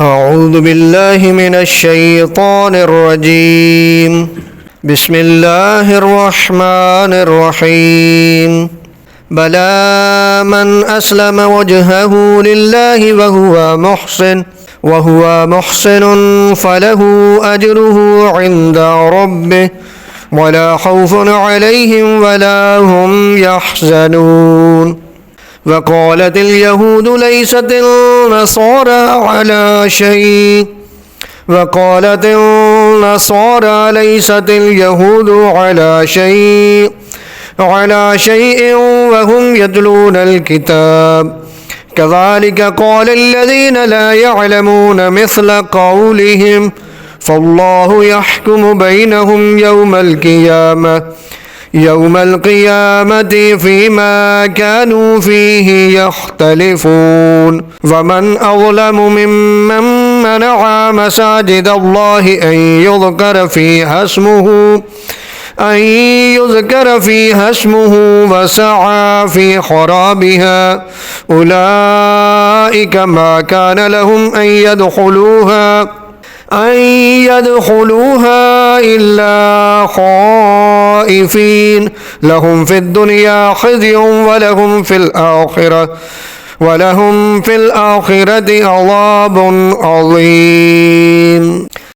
أعوذ بالله من الشيطان الرجيم. بسم الله الرحمن الرحيم. بلى من أسلم وجهه لله وهو محسن فله أجره عند ربه ولا خوف عليهم ولا هم يحزنون. وقالت اليهود ليست النصارى على شيء وهم يتلون الكتاب كذلك قال الذين لا يعلمون مثل قولهم فالله يحكم بينهم يوم القيامة فيما كانوا فيه يختلفون. ومن أظلم ممن منع مساجد الله أن يذكر فيها اسمه وسعى في خرابها أولئك ما كان لهم أن يدخلوها إلا خائفين لهم في الدنيا خزي ولهم في الآخرة عذاب عظيم.